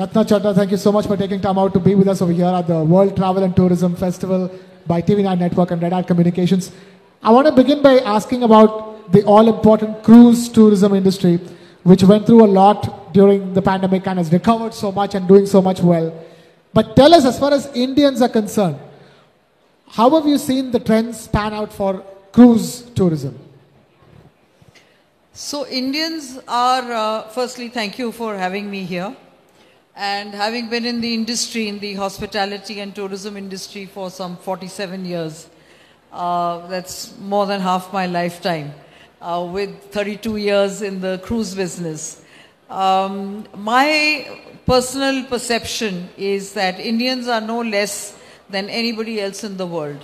Ratna Chadha, thank you so much for taking time out to be with us over here at the World Travel and Tourism Festival by TV9 Network and Red Hat Communications. I want to begin by asking about the all-important cruise tourism industry, which went through a lot during the pandemic and has recovered so much and doing so much well. But tell us, as far as Indians are concerned, how have you seen the trends pan out for cruise tourism? So Indians are, firstly, thank you for having me here. And having been in the industry, in the hospitality and tourism industry for some 47 years, that's more than half my lifetime, with 32 years in the cruise business. My personal perception is that Indians are no less than anybody else in the world.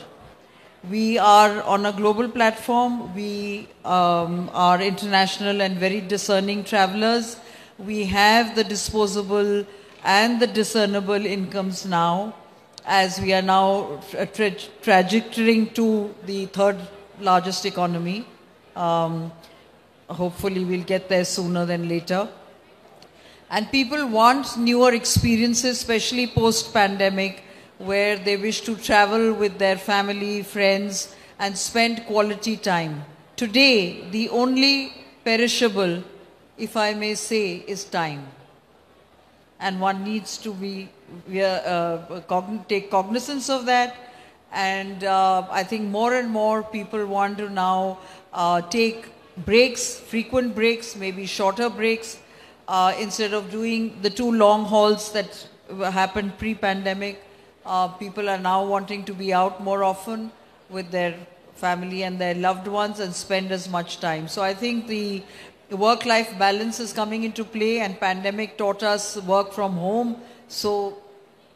We are on a global platform. We are international and very discerning travelers. We have the disposable and the discernible incomes now, as we are now trajectorying to the third largest economy. Hopefully we'll get there sooner than later. And people want newer experiences, especially post-pandemic, where they wish to travel with their family, friends, and spend quality time. Today, the only perishable, if I may say, is time. And one needs to take cognizance of that. And I think more and more people want to now take breaks, frequent breaks, maybe shorter breaks, instead of doing the two long hauls that happened pre-pandemic. People are now wanting to be out more often with their family and their loved ones and spend as much time. So I think the work-life balance is coming into play, and pandemic taught us work from home. So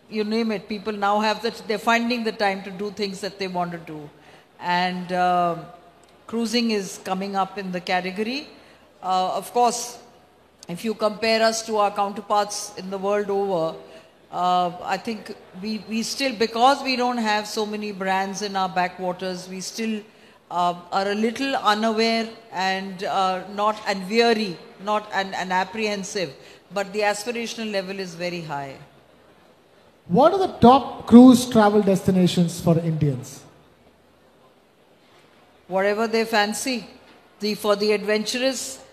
you name it, people now have that, they're finding the time to do things that they want to do. And cruising is coming up in the category. Of course, if you compare us to our counterparts in the world over, I think we still, because we don't have so many brands in our backwaters, we still are a little unaware and weary, and apprehensive, but the aspirational level is very high. What are the top cruise travel destinations for Indians? Whatever they fancy. For the adventurous,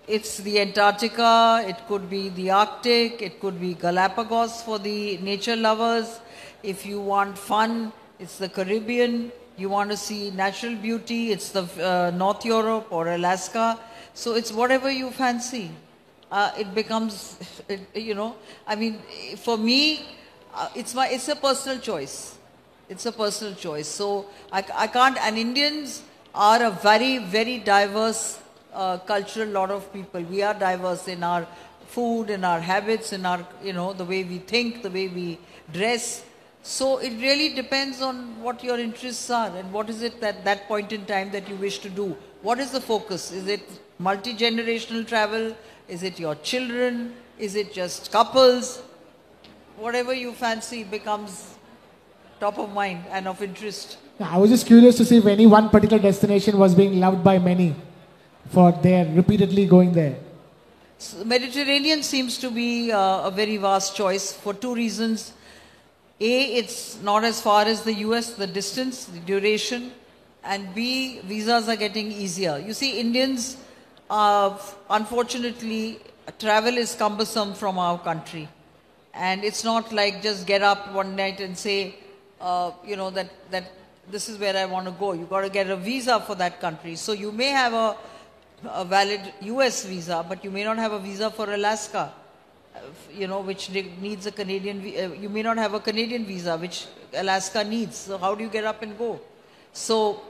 it's the Antarctica, it could be the Arctic, it could be Galapagos for the nature lovers. If you want fun, it's the Caribbean. You want to see natural beauty, it's the North Europe or Alaska. So it's whatever you fancy. It becomes, I mean, for me, it's a personal choice. It's a personal choice. So I can't, and Indians are a very, very diverse cultural lot of people. We are diverse in our food, in our habits, in our, the way we think, the way we dress. So it really depends on what your interests are and what is it at that point in time that you wish to do. What is the focus? Is it multi-generational travel? Is it your children? Is it just couples? Whatever you fancy becomes top of mind and of interest. I was just curious to see if any one particular destination was being loved by many for their repeatedly going there. So Mediterranean seems to be a very vast choice for two reasons. A, it's not as far as the US, the distance, the duration, and B, visas are getting easier. You see, Indians, unfortunately, travel is cumbersome from our country. And it's not like just get up one night and say, that this is where I want to go. You've got to get a visa for that country. So you may have a valid US visa, but you may not have a visa for Alaska, which needs a Canadian, you may not have a Canadian visa, which Alaska needs. So how do you get up and go? So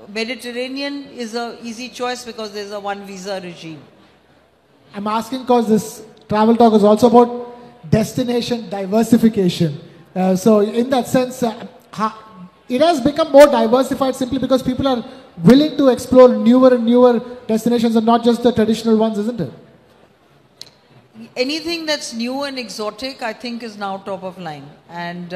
Mediterranean is an easy choice because there's a one visa regime. I'm asking because this travel talk is also about destination diversification. So in that sense, it has become more diversified simply because people are willing to explore newer and newer destinations and not just the traditional ones, isn't it? Anything that's new and exotic, I think, is now top of line. And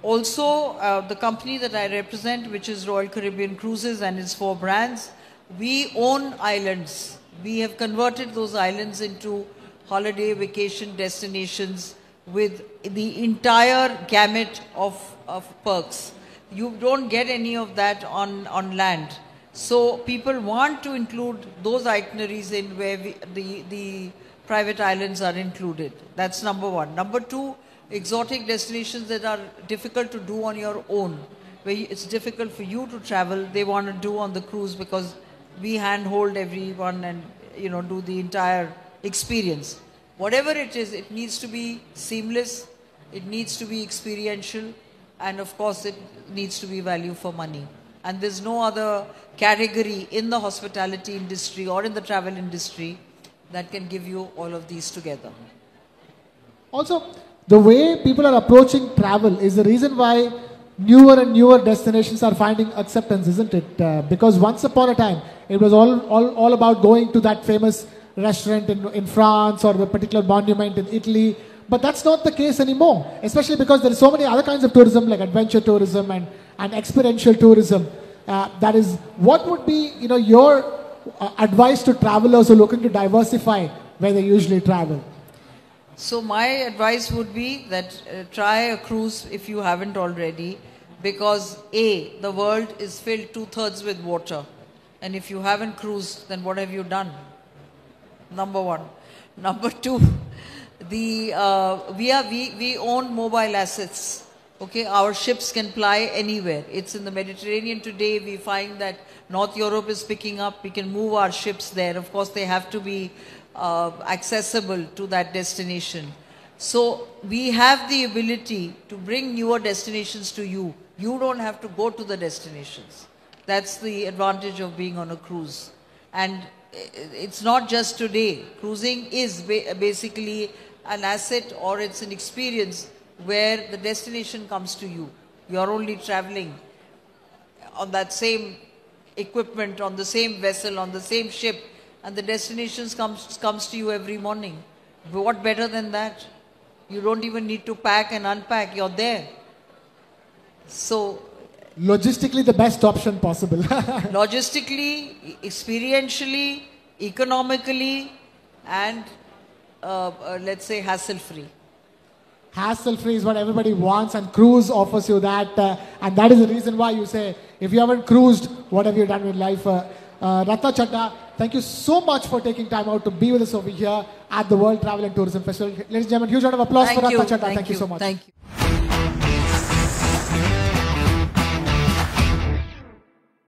also, the company that I represent, which is Royal Caribbean Cruises and its 4 brands, we own islands. We have converted those islands into holiday vacation destinations with the entire gamut of perks. You don't get any of that on land. So people want to include those itineraries in where the private islands are included. That's number one. Number two, exotic destinations that are difficult to do on your own, where it's difficult for you to travel, they want to do on the cruise because we handhold everyone and do the entire experience. Whatever it is, it needs to be seamless, it needs to be experiential, and of course it needs to be value for money. And there's no other category in the hospitality industry or in the travel industry that can give you all of these together. Also, the way people are approaching travel is the reason why newer and newer destinations are finding acceptance, isn't it? Because once upon a time, it was all about going to that famous restaurant in France or the particular monument in Italy. But that's not the case anymore, especially because there are so many other kinds of tourism like adventure tourism and experiential tourism. That is, what would be your advice to travelers who are looking to diversify where they usually travel? So my advice would be that try a cruise if you haven't already, because A, the world is filled 2/3 with water, and if you haven't cruised, then what have you done? Number one. Number two, we own mobile assets. Okay, our ships can ply anywhere. It's in the Mediterranean today. We find that North Europe is picking up. We can move our ships there. Of course, they have to be accessible to that destination. So we have the ability to bring newer destinations to you. You don't have to go to the destinations. That's the advantage of being on a cruise. And it's not just today. Cruising is basically an asset, or it's an experience where the destination comes to you. You're only traveling on that same equipment, on the same vessel, on the same ship, and the destination comes to you every morning. What better than that? You don't even need to pack and unpack. You're there. So logistically, the best option possible. Logistically, experientially, economically, and let's say hassle-free. Hassle-free is what everybody wants, and cruise offers you that. And that is the reason why you say, if you haven't cruised, what have you done with life? Ratna Chadha, thank you so much for taking time out to be with us over here at the World Travel and Tourism Festival. Ladies and gentlemen, huge round of applause for Ratna Chadha. Thank you so much. Thank you.